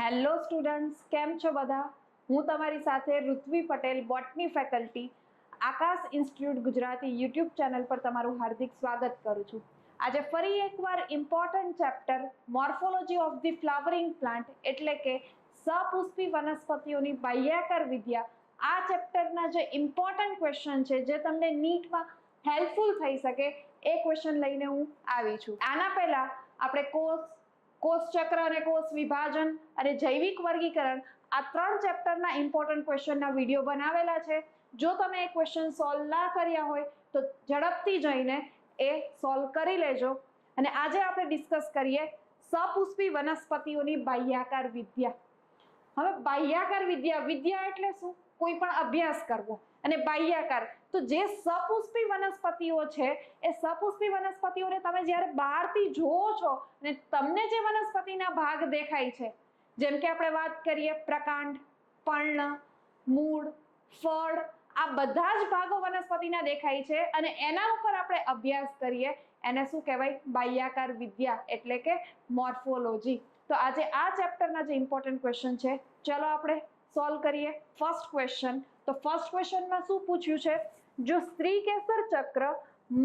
Hello students, કેમ છો બધા? હું તમારી સાથે ઋત્વી પટેલ, બોટની ફેકલ્ટી, આકાશ ઇન્સ્ટિટ્યૂટ ગુજરાતી યુટ્યુબ ચેનલ પર તમારું હાર્દિક સ્વાગત કરું છું. આજે ફરી એકવાર important chapter morphology of the flowering plant એટલે કે સપુષ્પી વનસ્પતિઓની બાહ્યાકાર વિદ્યા, આ ચેપ્ટરના જે ઇમ્પોર્ટન્ટ ક્વેશ્ચન છે જે તમને નીટમાં હેલ્પફુલ થઈ શકે એ ક્વેશ્ચન લઈને હું આવી છું. આના પહેલા આપણે કોષચક્ર અને કોષ વિભાજન અને જૈવિક વર્ગીકરણ આ ત્રણ ચેપ્ટરના ઇમ્પોર્ટન્ટ ક્વેશ્ચનના વિડીયો બનાવેલા છે. જો તમે એ ક્વેશ્ચન સોલ્વ ના કર્યા હોય તો ઝડપથી જઈને એ સોલ્વ કરી લેજો. અને આજે આપણે ડિસ્કસ કરીએ સપુષ્પી વનસ્પતિઓની બાહ્યાકાર વિદ્યા. હવે બાહ્યાકાર વિદ્યા એટલે શું? કોઈ પણ અભ્યાસ કરવો. અને બાહ્યાકાર તો જે સપુષ્પી વનસ્પતિઓ છે એ સપુષ્પી વનસ્પતિઓને તમે જ્યારે બહારથી જોવો છો અને તમને જે વનસ્પતિના ભાગ દેખાય છે, જેમ કે આપણે વાત કરીએ પ્રકાંડ, પર્ણ, મૂળ, ફળ, આ બધા જ ભાગો વનસ્પતિના દેખાય છે અને એના ઉપર આપણે અભ્યાસ કરીએ એને શું કહેવાય? બાહ્યાકાર વિદ્યા એટલે કે મોર્ફોલોજી. તો આજે આ ચેપ્ટરના જે ઇમ્પોર્ટન્ટ ક્વેશ્ચન છે ચલો આપણે સોલ્વ કરીએ. ફર્સ્ટ ક્વેશ્ચન, તો ફર્સ્ટ ક્વેશ્ચનમાં શું પૂછ્યું છે? જો સ્ત્રી કેસર ચક્ર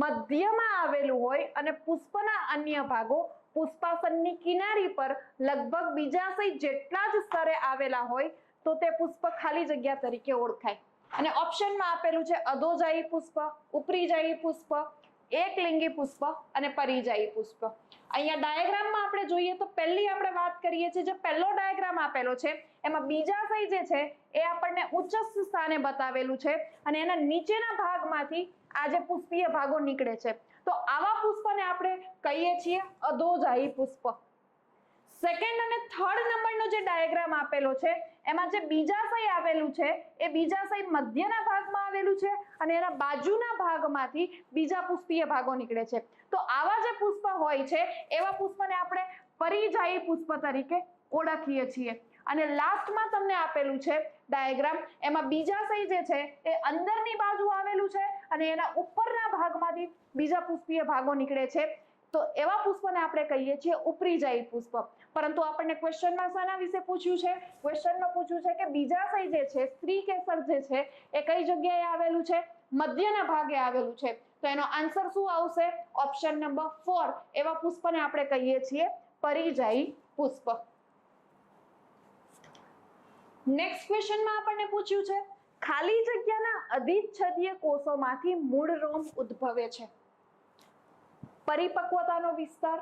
મધ્યમાં આવેલું હોય અને પુષ્પના અન્ય ભાગો પુષ્પાસનની કિનારી પર લગભગ બીજાશય જેટલા જ સ્તરે આવેલા હોય તો તે પુષ્પ ખાલી જગ્યા તરીકે ઓળખાય. અને ઓપ્શનમાં આપેલું છે અધોજાયી પુષ્પ, ઉપરીજાયી પુષ્પ, એકલિંગી પુષ્પ અને પરિજાયી પુષ્પ. અહીંયા ડાયાગ્રામમાં આપણે જોઈએ તો પહેલી આપણે વાત કરીએ છીએ, જે પહેલો ડાયાગ્રામ આપેલો છે એમાં બીજાશય જે છે એ આપણને ઉચ્ચ સ્થાને બતાવેલું છે અને એના નીચેના ભાગમાંથી આ જે પુષ્પીય ભાગો નીકળે છે. તો આવા પુષ્પને આપણે કહીએ છીએ અધોજાયી પુષ્પ. સેકન્ડ અને થર્ડ નંબરનો જે ડાયાગ્રામ આપેલો છે એમાં જે બીજાશય આવેલું છે એ બીજાશય મધ્યના ભાગમાં આવેલું છે અને એના બાજુના ભાગમાંથી બીજા પુષ્પીય ભાગો નીકળે છે. તો આવા જે પુષ્પ હોય છે એવા પુષ્પને આપણે પરિજાયી પુષ્પ તરીકે ઓળખીએ છીએ. અને લાસ્ટમાં તમને આપેલું છે ડાયાગ્રામ, એમાં બીજાશય જે છે એ અંદરની બાજુ આવેલું છે અને એના ઉપરના ભાગમાંથી બીજા પુષ્પીય ભાગો નીકળે છે. તો એવા પુષ્પને આપણે કહીએ છીએ ઉપરીજાયી પુષ્પ. પરંતુ આપણને ક્વેશ્ચનમાં શાના વિશે પૂછ્યું છે? ક્વેશ્ચનમાં પૂછ્યું છે કે બીજાશય જે છે, સ્ત્રી કેસર જે છે એ કઈ જગ્યાએ આવેલું છે? મધ્યના ભાગે આવેલું છે. તો એનો આન્સર શું આવશે? Option number 4. એવા પુષ્પને આપણે કહીએ છીએ પરિજાયી પુષ્પ. નેક્સ્ટ ક્વેશ્ચનમાં આપણને પૂછ્યું છે ખાલી જગ્યાના અધિચ્છદીય કોષોમાંથી મૂળ રોમ ઉદ્ભવે છે. પરિપક્વતાનો વિસ્તાર,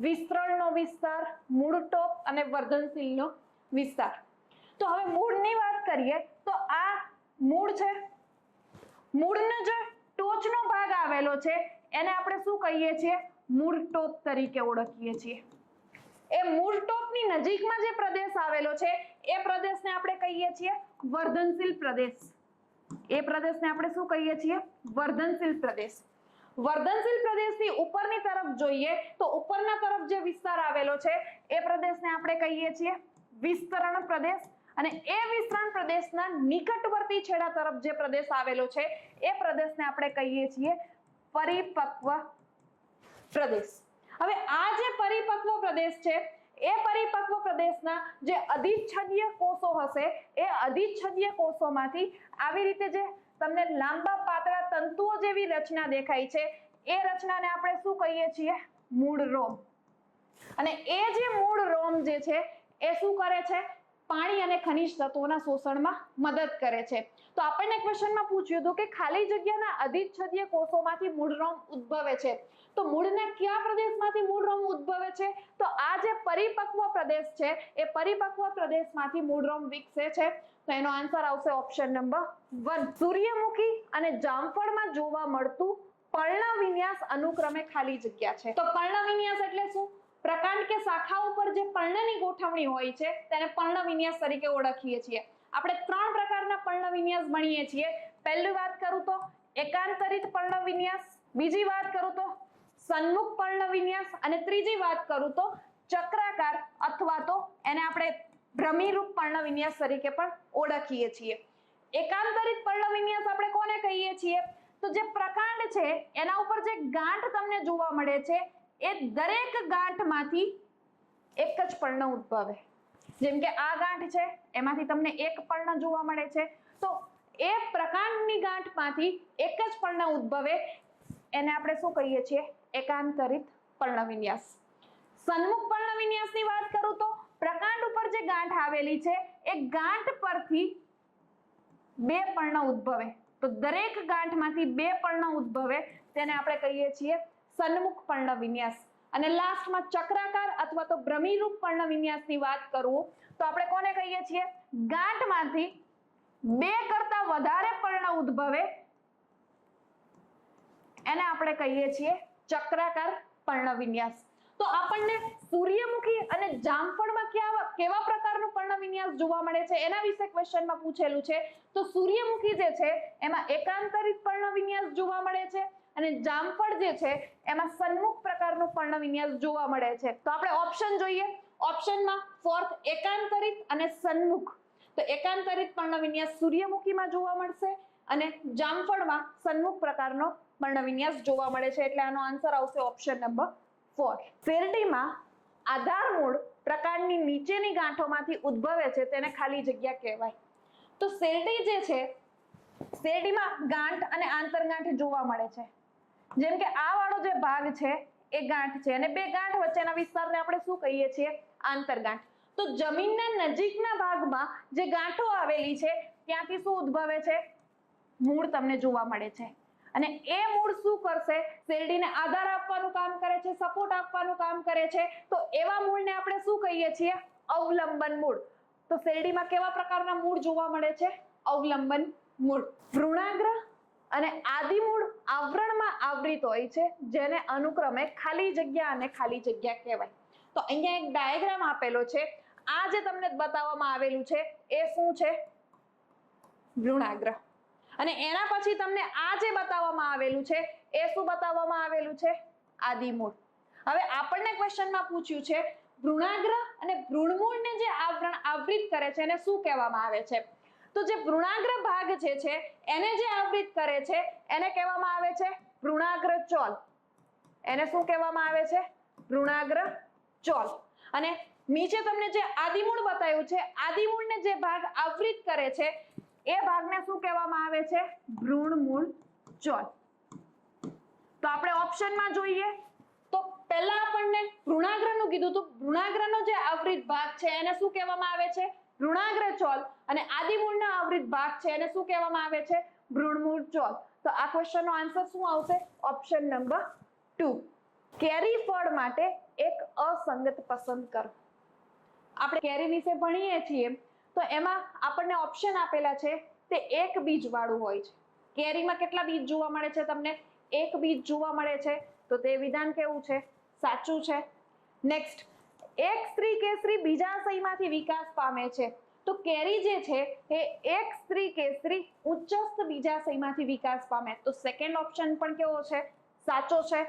વિસ્તરણનો વિસ્તાર, મૂળ ટોપ અને વર્ધનશીલનો વિસ્તાર. તો હવે મૂળની વાત કરીએ તો આ મૂળ છે. મૂળનો જે ટોચનો ભાગ આવેલો છે એને આપણે શું કહીએ છીએ? મૂળ ટોપ તરીકે ઓળખીએ છીએ. એ મૂળ ટોપની નજીકમાં જે પ્રદેશ આવેલો છે એ પ્રદેશને આપણે કહીએ છીએ વર્ધનશીલ પ્રદેશ. એ પ્રદેશને આપણે શું કહીએ છીએ? વર્ધનશીલ પ્રદેશ. વર્ધનશીલ પ્રદેશની ઉપરની તરફ જોઈએ તો ઉપરના તરફ જે વિસ્તાર આવેલો છે એ પ્રદેશને આપણે કહીએ છીએ વિસ્તરણ પ્રદેશ. અને એ વિસ્તરણ પ્રદેશના નિકટવર્તી છેડા તરફ જે પ્રદેશ આવેલો છે એ પ્રદેશને આપણે કહીએ છીએ પરિપક્વ પ્રદેશ. હવે આ જે પરિપક્વ પ્રદેશ છે એ પરિપક્વ પ્રદેશના જે અધિચ્છદીય કોષો હશે એ અધિચ્છદીય કોષોમાંથી આવી રીતે જે તમને લાંબા પાતળા તંતુઓ જેવી રચના દેખાય છે એ રચનાને આપણે શું કહીએ છીએ? મૂળ રોમ. અને એ જે મૂળ રોમ જે છે એ શું કરે છે? પાણી અને ખનિજ તત્વોના શોષણમાં મદદ કરે છે. તો આપણને ક્વેશ્ચનમાં પૂછ્યું હતું કે ખાલી જગ્યાના અધિચ્છદીય કોષોમાંથી મૂળ રોમ ઉદ્ભવે છે. તો મૂળના કયા પ્રદેશમાંથી મૂળ રોમ ઉદ્ભવે છે? તો આ જે પરિપક્વ પ્રદેશ છે એ પરિપક્વ પ્રદેશમાંથી મૂળ રોમ વિકસે છે. તો એનો આન્સર આવશે ઓપ્શન નંબર 1. સૂર્યમુખી અને જામફળમાં જોવા મળતું પર્ણવિન્યાસ અનુક્રમે ખાલી જગ્યા છે. તો પર્ણવિન્યાસ એટલે શું? પ્રકાંડ કે શાખા ઉપર જે પર્ણની ગોઠવણી હોય છે તેને પર્ણવિન્યાસ તરીકે ઓળખીએ છીએ. આપણે ત્રણ પ્રકારના પર્ણવિન્યાસ ભણીએ છીએ. પહેલી વાત કરું તો એકાંતરિત પર્ણવિન્યાસ, બીજી વાત કરું તો સન્મુખ પર્ણવિન્યાસ અને ત્રીજી વાત કરું તો ચક્રાકાર અથવા તો એને આપણે ભ્રમિરૂપ પર્ણવિન્યાસ તરીકે પણ ઓળખીએ છીએ. એકાંતરિત પર્ણવિન્યાસ આપણે કોને કહીએ છીએ? તો જે પ્રકાંડ છે એના ઉપર જે ગાંઠ તમને જોવા મળે છે એ દરેક ગાંઠમાંથી એક જ પર્ણ ઉદ્ભવે. જેમ કે આ ગાંઠ છે એમાંથી તમને એક પર્ણ જોવા મળે છે, તો એ પ્રકાંડની ગાંઠમાંથી એક જ પર્ણ ઉદ્ભવે એને આપણે શું કહીએ છીએ? એકાંતરિત પર્ણવિન્યાસ. સન્મુખ પર્ણવિન્યાસની વાત કરું તો પ્રકાંડ ઉપર જે ગાંઠ આવેલી છે એ ગાંઠ પરથી બે પર્ણ ઉદ્ભવે, તો દરેક ગાંઠમાંથી બે પર્ણ ઉદ્ભવે તેને આપણે કહીએ છીએ સન્મુખ પર્ણવિન્યાસ. અને લાસ્ટમાં ચક્રાકાર અથવા તો ભ્રમિરૂપ પર્ણવિન્યાસની વાત કરું તો આપણે કોને કહીએ છીએ? ગાંઠમાંથી બે કરતા વધારે પર્ણ ઉદ્ભવે એને આપણે કહીએ છીએ ચક્રાકાર પર્ણવિન્યાસ. તો આપણને સૂર્યમુખી અને જામફળમાં કેવા પ્રકારનું પર્ણવિન્યાસ જોવા મળે છે એના વિશે ક્વેશ્ચનમાં પૂછેલું છે. તો સૂર્યમુખી જે છે એમાં એકાંતરિત પર્ણવિન્યાસ જોવા મળે છે અને જામફળ જે છે એમાં સન્મુખ પ્રકારનું પર્ણવિન્યાસ જોવા મળે છે. તો આપણે ઓપ્શન જોઈએ. ઓપ્શનમાં ફોર્થ એકાંતરિત અને સન્મુખ. તો એકાંતરિત પર્ણવિન્યાસ સૂર્યમુખીમાં જોવા મળશે અને જામફળમાં સન્મુખ પ્રકારનો પર્ણવિન્યાસ જોવા મળે છે, એટલે આનો આન્સર આવશે ઓપ્શન નંબર 4. શેરડીમાં આધારમૂળ પ્રકારની નીચેની ગાંઠોમાંથી ઉદ્ભવે છે તેને ખાલી જગ્યા કહેવાય. તો શેરડી જે છે શેરડીમાં ગાંઠ અને આંતરગાંઠ જોવા મળે છે. જેમ કે આ વાળો જે ભાગ છે એ ગાંઠ છે અને બે ગાંઠ વચ્ચેના વિસ્તારને આપણે શું કહીએ છીએ? આંતરગાંઠ. તો જમીનના નજીકના ભાગમાં જે ગાંઠો આવેલી છે ત્યાંથી શું ઉદ્ભવે છે? મૂળ તમને જોવા મળે છે અને એ મૂળ શું કરશે? શેરડીને આધાર આપવાનું કામ કરે છે, સપોર્ટ આપવાનું કામ કરે છે. તો એવા મૂળને આપણે શું કહીએ છીએ? અવલંબન મૂળ. તો શેરડીમાં કેવા પ્રકારના મૂળ જોવા મળે છે? અવલંબન મૂળ. ભ્રૂણાગ્ર અને આદિમૂળ આવરણમાં આવૃત હોય છે જેને અનુક્રમે ખાલી જગ્યા અને ખાલી જગ્યા કહેવાય. તો અહીંયા એક ડાયાગ્રામ આપેલો છે. આ જે તમને બતાવવામાં આવેલું છે એ શું છે? ભ્રૂણાગ્ર. અને એના પછી તમને આ જે બતાવવામાં આવેલું છે એ શું બતાવવામાં આવેલું છે? આદિમૂળ. હવે આપણને ક્વેશ્ચનમાં પૂછ્યું છે ભ્રૂણાગ્ર અને ભ્રૂણમૂળને જે આવરણ આવૃત કરે છે એને શું કહેવામાં આવે છે? તો જે ભ્રૂણાગ્ર ભાગ જે છે એને જે આવૃત કરે છે એને કહેવામાં આવે છે ભ્રૂણાગ્ર ચોલ. એને શું કહેવામાં આવે છે? ભ્રૂણાગ્ર ચોલ. અને નીચે તમને જે આદિમૂળ બતાવ્યું છે આદિમૂળને જે ભાગ આવૃત કરે છે એ ભાગને શું કહેવામાં આવે છે? ભ્રૂણમૂળ ચોલ. તો આપણે ઓપ્શનમાં જોઈએ તો પહેલા આપણને ભ્રૂણાગ્રનું કીધું તો ભ્રૂણાગ્રનો જે આવૃત ભાગ છે એને શું કહેવામાં આવે છે? ભ્રૂણાગ્ર ચોલ. અને આદિમૂળનો આવૃત ભાગ છે એને શું કહેવામાં આવે છે? ભ્રૂણમૂળ ચોલ. તો આ ક્વેશ્ચનનો આન્સર શું આવશે? Option number 2. કેરી ફળ માટે એક અસંગત પસંદ કરો. આપણે કેરી વિશે ભણીએ છીએ તો એમાં આપણને ઓપ્શન આપેલા છે તે એક બીજ વાળું હોય છે. કેરીમાં કેટલા બીજ જોવા મળે છે તમને? એક બીજ જોવા મળે છે. તો તે વિધાન કેવું છે? સાચું છે. નેક્સ્ટ, એક સ્ત્રી કેસરી બીજાશયમાંથી વિકાસ પામે છે. તો કેરી જે છે એ એક સ્ત્રી કેસરી ઉચ્ચસ્થ બીજાશયમાંથી વિકાસ પામે. તો સેકન્ડ ઓપ્શન પણ કેવો છે? સાચો છે.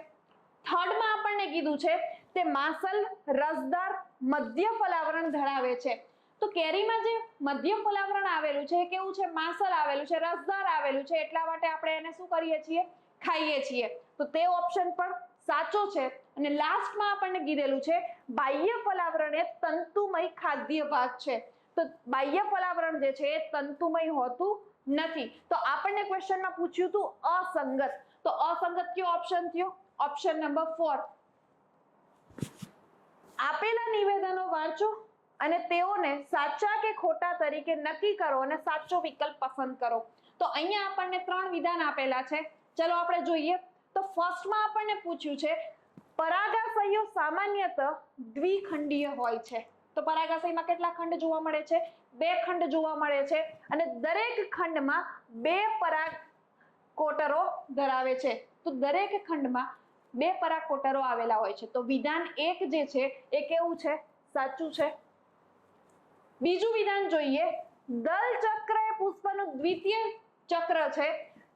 થર્ડમાં આપણને કીધું છે તે માસલ રસદાર મધ્ય ફલાવરણ ધરાવે છે. તો કેરીમાં જે મધ્ય ફલાવરણ આવેલું છે એ કેવું છે? માસલ આવેલું છે, રસદાર આવેલું છે, એટલા માટે આપણે એને શું કરીએ છીએ? ખાઈએ છીએ. તો તે ઓપ્શન પણ સાચો છે. અને લાસ્ટમાં આપણને કીધેલું છે બાહ્ય ફલાવરણ એ તંતુમય ખાદ્ય ભાગ છે. તો બાહ્ય ફલાવરણ જે છે એ તંતુમય હોતું નથી. તો આપણને ક્વેશ્ચનમાં પૂછ્યું હતું અસંગત. તો અસંગત કયો ઓપ્શન થયો? Option number 4. આપેલા નિવેદનો વાંચો અને તેઓને સાચા કે ખોટા તરીકે નક્કી કરો અને સાચો વિકલ્પ પસંદ કરો. તો અહીંયા આપણને 3 વિધાન આપેલા છે. ચલો આપણે જોઈએ. તો ફર્સ્ટમાં આપણને પૂછ્યું છે પરાગાશયો સામાન્યતઃ દ્વિખંડીય હોય છે. તો પરાગાશયમાં કેટલા ખંડ જોવા મળે છે? 2 ખંડ જોવા મળે છે અને દરેક ખંડમાં 2 પરાગકોટરો ધરાવે છે. તો દરેક ખંડમાં 2 પરાગકોટરો આવેલા હોય છે. તો વિધાન 1 જે છે એ કેવું છે? સાચું છે. બીજું વિધાન જોઈએ. દલ ચક્ર એ પુષ્પનું દ્વિતીય ચક્ર છે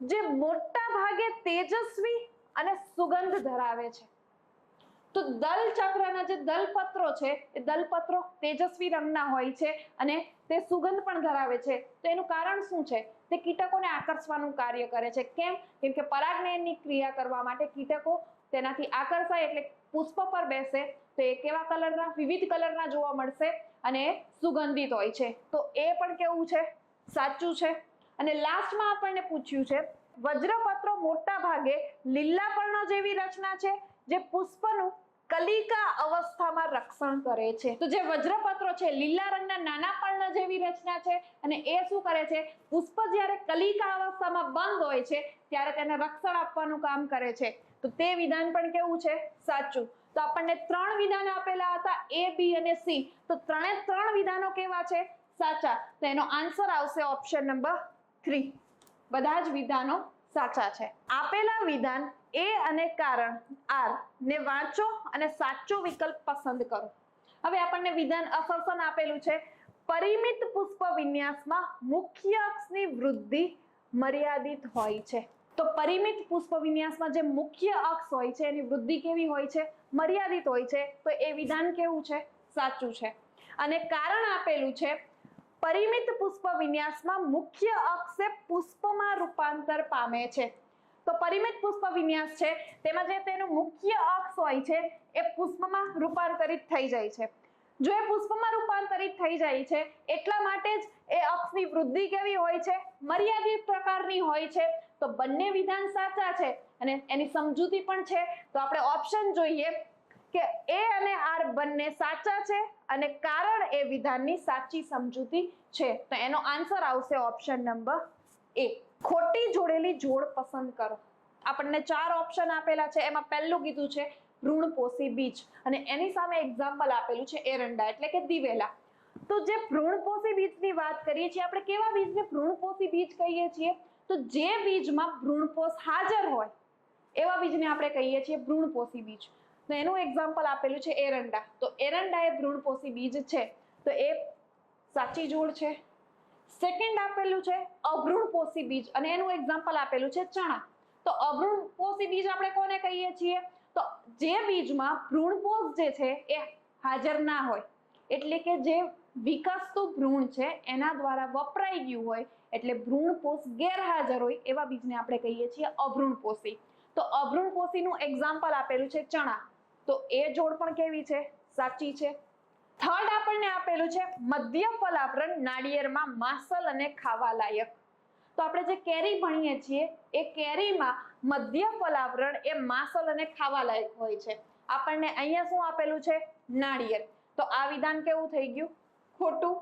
જે મોટા ભાગે તેજસ્વી અને સુગંધ ધરાવે છે. તો દલ ચક્રના જે દલપત્રો છે એ દલપત્રો તેજસ્વી રંગના હોય છે અને તે સુગંધ પણ ધરાવે છે. તો એનું કારણ શું છે? તે કીટકોને આકર્ષવાનું કાર્ય કરે છે. કેમ? કેમ કે પરાગનયનની ક્રિયા કરવા માટે કીટકો તેનાથી આકર્ષાય એટલે પુષ્પ પર બેસે તો એ કેવા કલરના, વિવિધ કલરના જોવા મળશે અને સુગંધિત હોય છે. તો એ પણ કેવું છે, સાચું છે. અને લાસ્ટમાં આપણને પૂછ્યું છે વજ્રપત્રો મોટા ભાગે લીલા પર્ણો જેવી રચના છે જે પુષ્પનું કલિકા અવસ્થામાં રક્ષણ કરે છે. તો જે વજ્રપત્રો છે લીલા રંગના નાના પર્ણ જેવી રચના છે અને એ શું કરે છે, પુષ્પ જ્યારે કલિકા અવસ્થામાં બંધ હોય છે ત્યારે તેને રક્ષણ આપવાનું કામ કરે છે. તો તે વિધાન પણ કેવું છે, સાચું. તો આપણને 3 વિધાન આપેલા હતા A, B અને C. તો 3 વિધાનો કેવા છે, સાચા. તો એનો આન્સર આવશે ઓપ્શન નંબર 3. બધા જ વિધાનો સાચા છે. આપેલા વિધાન A અને કારણ R ને વાંચો અને સાચો વિકલ્પ પસંદ કરો. હવે આપણને વિધાન અસર્શન આપેલું છે પરિમિત પુષ્પ વિન્યાસમાં મુખ્ય અક્ષની વૃદ્ધિ મર્યાદિત હોય છે. તો પરિમિત પુષ્પ વિન્યાસમાં જે મુખ્ય અક્ષ હોય છે એની વૃદ્ધિ કેવી હોય છે, મર્યાદિત હોય છે. તો એ વિધાન કેવું છે, સાચું છે. અને કારણ આપેલું છે પરિમિત પુષ્પ વિન્યાસમાં મુખ્ય અક્ષ પુષ્પમાં રૂપાંતર પામે છે. તો પરિમિત પુષ્પ વિન્યાસ છે તેમાં જે તેનું મુખ્ય અક્ષ હોય છે એ પુષ્પમાં રૂપાંતરિત થઈ જાય છે. જો એ પુષ્પમાં રૂપાંતરિત થઈ જાય છે એટલા માટે જ એ અક્ષની વૃદ્ધિ કેવી હોય છે, મર્યાદિત પ્રકારની હોય છે. તો બંને વિધાન સાચા છે અને એની સમજૂતી પણ છે. તો આપણે ઓપ્શન જોઈએ કે A અને R બંને સાચા છે અને કારણ એ વિધાનની સાચી સમજૂતી છે. તો એનો આન્સર આવશે ઓપ્શન નંબર A. ખોટી જોડેલી જોડ પસંદ કરો. આપણને 4 ઓપ્શન આપેલા છે. એમાં પહેલું કીધું છે ભ્રૂણપોષી બીજ અને એની સામે એક્ઝામ્પલ આપેલું છે એરંડા એટલે કે દિવેલા. તો જે ભ્રૂણપોષી બીજની વાત કરીએ છીએ આપણે, કેવા બીજને ભ્રૂણપોષી બીજ કહીએ છીએ, તો જે બીજમાં ભ્રૂણપોષ હાજર હોય એવા બીજને આપણે કહીએ છીએ ભ્રૂણપોષી બીજ. તો એનું એક્ઝામ્પલ આપેલું છે એરંડા. તો એરંડા એ ભ્રૂણપોષી બીજ છે. તો એ સાચી જોડ છે. સેકન્ડ આપેલું છે અભ્રૂણપોષી બીજ અને એનું એક્ઝામ્પલ આપેલું છે ચણા. તો અભ્રૂણપોષી બીજ આપણે કોને કહીએ છીએ, તો જે બીજમાં ભ્રૂણપોષ જે છે એ હાજર ના હોય એટલે કે જે વિકસતું ભ્રૂણ છે એના દ્વારા વપરાઈ ગયું હોય એટલે ભ્રૂણપોષ ગેરહાજર હોય એવા બીજને આપણે કહીએ છીએ અભ્રૂણપોષી. તો અભ્રૂણપોષીનું એક્ઝામ્પલ આપેલું છે ચણા. તો એ જોડ પણ કેવી છે, સાચી છે. થર્ડ આપણને આપેલું છે મધ્ય ફલાવરણ નાળિયેરમાં માસલ અને ખાવા લાયક. તો આપણે જે કેરી ભણીએ છીએ એ કેરીમાં મધ્ય ફલાવરણ એ માસલ અને ખાવા લાયક હોય છે. આપણને અહીંયા શું આપેલું છે, નાળિયેર. તો આ વિધાન કેવું થઈ ગયું, ખોટું.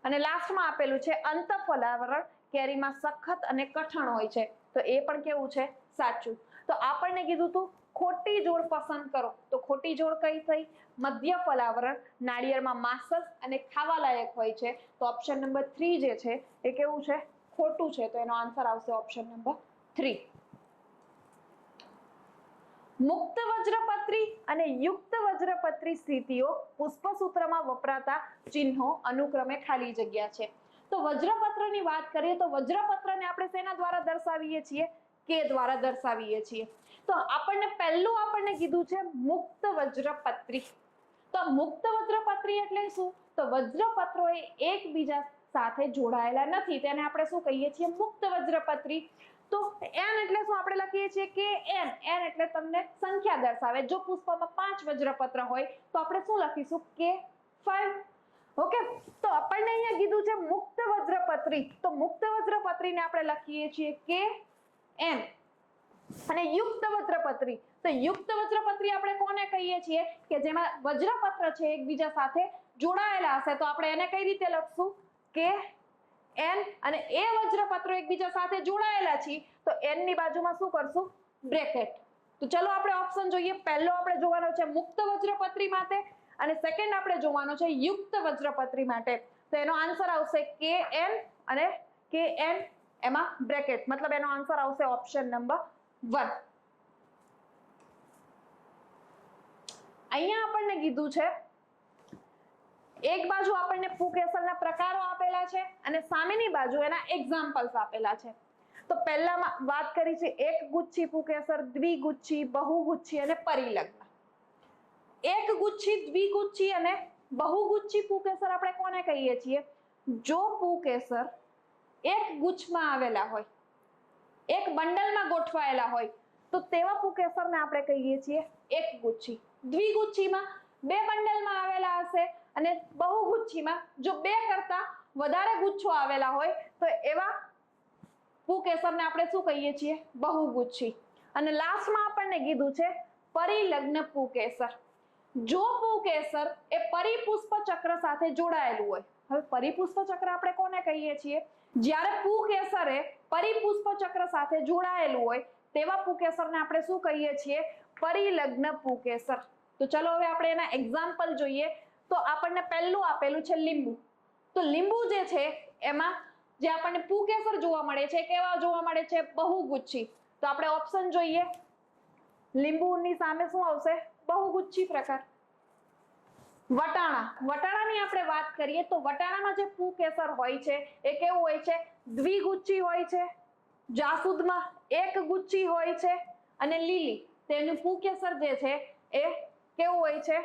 અને લાસ્ટમાં આપેલું છે અંત ફલાવરણ કેરીમાં સખત અને કઠણ હોય છે. તો એ પણ કેવું છે, સાચું. તો આપણને કીધું હતું ખોટી જોડ પસંદ કરો. તો ખોટી જોડ કઈ થઈ, મધ્ય ફલાવરણ નાળિયેરમાં માસલ અને ખાવા લાયક હોય છે. તો ઓપ્શન નંબર 3 જે છે એ કેવું છે, ખોટું છે. તો એનો આન્સર આવશે ઓપ્શન નંબર 3. મુક્ત વજ્રપત્રી અને યુક્ત વજ્રપત્રી સ્થિતિઓ પુષ્પસૂત્રમાં વપરાતા ચિહ્નો અનુક્રમે ખાલી જગ્યા છે. તો વજ્રપત્રની વાત કરીએ તો વજ્રપત્રને આપણે શેના દ્વારા દર્શાવીએ છીએ, કે દ્વારા દર્શાવીએ છીએ. તો આપણને કીધું છે મુક્ત વજ્રપત્રી. તો મુક્ત વજ્રપત્રી એટલે શું, તો વજ્રપત્રો એ એકબીજા સાથે જોડાયેલા નથી તેને આપણે શું કહીએ છીએ, મુક્ત વજ્રપત્રી. તો n એટલે શું આપણે લખીએ છીએ કે n એટલે તમને સંખ્યા દર્શાવે. જો પુષ્પમાં 5 વજ્રપત્ર હોય તો આપણે શું લખીશું, કે 5. ઓકે. તો આપણને અહીંયા કીધું છે મુક્ત વજ્રપત્રી. તો મુક્ત વજ્રપત્રીને આપણે લખીએ છીએ કે n. અને યુક્ત વજ્રપત્રી, તો યુક્ત વજ્રપત્રી આપણે કોને કહીએ છીએ, કે જેમાં વજ્રપત્ર છે એકબીજા સાથે જોડાયેલા હશે. તો આપણે એને કઈ રીતે લખશું, કે n. અને એ વજ્રપત્રો એકબીજા સાથે જોડાયેલા છે તો n ની બાજુમાં શું કરશું, બ્રેકેટ. તો ચલો આપણે ઓપ્શન જોઈએ. પહેલો આપણે જોવાનો છે મુક્ત વજ્રપત્રી માટે અને સેકન્ડ આપણે જોવાનો છે યુક્ત વજ્રપત્રી માટે. તો એનો આન્સર આવશે kn અને kn એમાં બ્રેકેટ, મતલબ એનો આન્સર આવશે ઓપ્શન નંબર 1. અહીંયા આપણને કીધું છે એક બાજુ આપણને પુંકેસરના પ્રકારો આપેલા છે અને સામેની બાજુ એના એક્ઝામ્પલ્સ આપેલા છે. તો પહેલામાં વાત કરી છે એકગુચ્છી પુંકેસર, દ્વિગુચ્છી, બહુગુચ્છી અને પરિલગ્ન. એકગુચ્છી, દ્વિગુચ્છી અને બહુગુચ્છી પુંકેસર આપણે કોને કહીએ છીએ, જો પુંકેસર એક ગુચ્છમાં આવેલા હોય, એક બંડલમાં ગોઠવાયેલા હોય તો તેવા પુંકેસરને આપણે કહીએ છીએ એકગુચ્છી. દ્વિગુચ્છીમાં 2 બંડલમાં આવેલા હશે અને બહુગુચ્છીમાં જો 2 કરતા વધારે ગુચ્છો આવેલા હોય તો એવા પુંકેસરને આપણે શું કહીએ છીએ? બહુગુચ્છી. અને લાસ્ટમાં આપણને કીધું છે પરિલગ્ન પુંકેસર. જો પુંકેસર એ પરિપુષ્પ ચક્ર સાથે જોડાયેલું હોય. હવે પરિપુષ્પ ચક્ર આપણે કોને કહીએ છીએ? જ્યારે પુંકેસર એ પરિપુષ્પ ચક્ર સાથે જોડાયેલું હોય તેવા પુંકેસરને આપણે શું કહીએ છીએ? પરિલગ્ન પુંકેસર. તો ચલો હવે આપણે એના એક્ઝામ્પલ જોઈએ. તો આપણને પહેલું આપેલું છે લીંબુ. તો લીંબુ જે છે એમાં જે આપણને પુંકેસર જોવા મળે છે કેવા જોવા મળે છે? બહુગુચ્છી. તો આપણે ઓપ્શન જોઈએ. લીંબુની સામે શું આવશે? બહુગુચ્છી પ્રકાર. વટાણા. વટાણાની આપણે વાત કરીએ તો વટાણામાં જે પુંકેસર હોય છે એ કેવું હોય છે? દ્વિગુચ્છી હોય છે. જાસૂદમાં એકગુચ્છી હોય છે અને લીલી તેનું પુંકેસર જે છે એ કેવું હોય છે?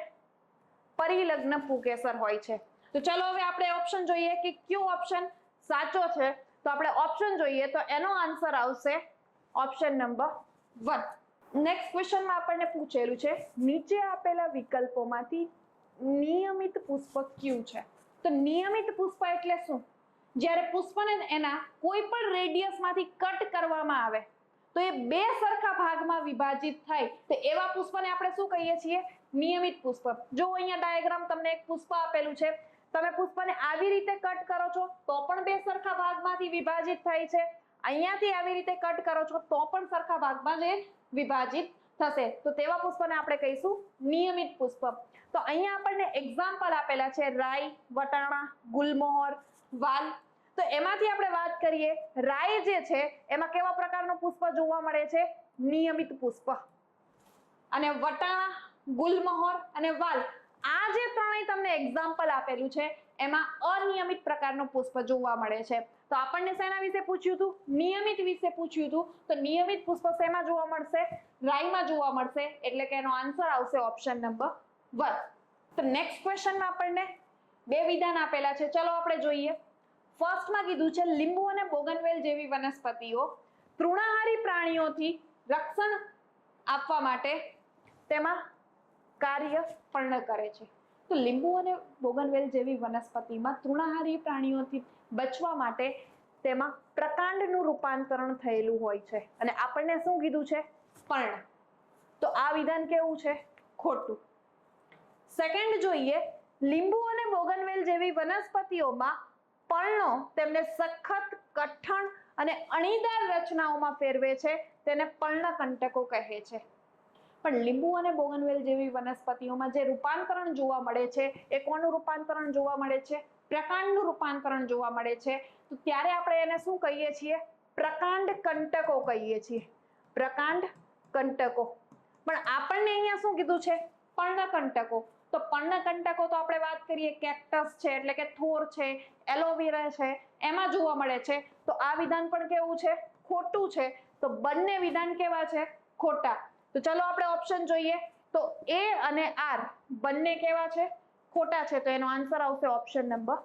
પરિલગ્ન પુંકેસર હોય છે. તો ચલો હવે આપણે ઓપ્શન જોઈએ કે કયો ઓપ્શન સાચો છે. તો આપણે ઓપ્શન જોઈએ તો એનો આન્સર આવશે ઓપ્શન નંબર 1. નેક્સ્ટ ક્વેશ્ચનમાં આપણને પૂછેલું છે નીચે આપેલા વિકલ્પોમાંથી નિયમિત પુષ્પ કયું છે? તો નિયમિત પુષ્પ એટલે શું? જ્યારે પુષ્પને એના કોઈ પણ રેડિયસમાંથી કટ કરવામાં આવે તો એ 2 સરખા ભાગમાં વિભાજિત થાય તો એવા પુષ્પને આપણે શું કહીએ છીએ? નિયમિત પુષ્પ. જો અહીંયા ડાયાગ્રામ તમને એક પુષ્પ આપેલું છે, તમે પુષ્પને આવી રીતે કટ કરો છો તો પણ 2 સરખા ભાગમાંથી વિભાજિત થાય છે. અહીંયાથી આવી રીતે કટ કરો છો તો પણ સરખા ભાગમાં જ વિભાજિત થશે. તો તેવા પુષ્પને આપણે કહીશું નિયમિત પુષ્પ. તો અહીંયા આપણને એક્ઝામ્પલ આપેલા છે રાઈ, વટાણા, ગુલમોહર, વાલ. તો એમાંથી આપણે વાત કરીએ રાઈ જે છે એમાં કેવા પ્રકારનું પુષ્પ જોવા મળે છે? નિયમિત પુષ્પ. અને વટાણા, ગુલમોહર અને વાલ આ જે ત્રણેય તમને એક્ઝામ્પલ આપેલું છે એમાં અનિયમિત પ્રકારનું પુષ્પ જોવા મળે છે. તો આપણને શેના વિશે પૂછ્યું હતું? નિયમિત વિશે પૂછ્યું હતું. તો નિયમિત પુષ્પ શેમાં જોવા મળશે? રાઈમાં જોવા મળશે. એટલે કે એનો આન્સર આવશે ઓપ્શન નંબર 1. તો નેક્સ્ટ ક્વેશ્ચનમાં આપણને 2 વિધાન આપેલા છે. ચલો આપણે જોઈએ. ફર્સ્ટમાં કીધું છે લીંબુ અને બોગનવેલ જેવી વનસ્પતિઓ તૃણાહારી પ્રાણીઓથી રક્ષણ આપવા માટે તેમાં કાર્ય પર્ણ કરે છે. તો લીંબુ અને બોગનવેલ જેવી વનસ્પતિમાં તૃણાહારી પ્રાણીઓથી બચવા માટે તેમાં પ્રકાંડનું રૂપાંતરણ થયેલું હોય છે અને આપણને શું કીધું છે? પર્ણ. તો આ વિધાન કેવું છે? ખોટું. સેકન્ડ જોઈએ. લીંબુ અને બોગનવેલ જેવી વનસ્પતિઓમાં પર્ણો તેમને સખત, કઠણ અને અણીદાર રચનાઓમાં ફેરવે છે તેને પર્ણકંટકો કહે છે. પણ લીંબુ અને બોગનવેલ જેવી વનસ્પતિઓમાં જે રૂપાંતરણ જોવા મળે છે એ કોનું રૂપાંતરણ જોવા મળે છે? પ્રકાંડનું રૂપાંતરણ જોવા મળે છે. તો ત્યારે આપણે એને શું કહીએ છીએ? પ્રકાંડ કંટકો કહીએ છીએ. પ્રકાંડ કંટકો. પણ આપણને અહીંયા શું કીધું છે? પર્ણકંટકો. તો પર્ણકંટકો તો આપણે વાત કરીએ કેક્ટસ છે એટલે કે થોર છે, એલોવેરા છે એમાં જોવા મળે છે. તો આ વિધાન પણ કેવું છે? ખોટું છે. તો બંને વિધાન કેવા છે? ખોટા. તો ચલો આપણે ઓપ્શન જોઈએ. તો A અને R બંને કેવા છે? ખોટા છે. તો એનો આન્સર આવશે ઓપ્શન નંબર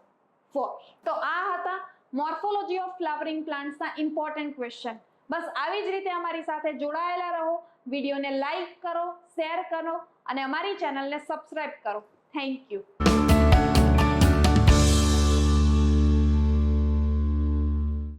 4. તો આ હતા મોર્ફોલોજી ઓફ ફ્લાવરિંગ પ્લાન્ટ્સના ઇમ્પોર્ટન્ટ ક્વેશ્ચન. બસ આવી જ રીતે અમારી સાથે જોડાયેલા રહો. વિડીયોને લાઈક કરો, શેર કરો અને અમારી ચેનલને સબસ્ક્રાઇબ કરો. Thank you.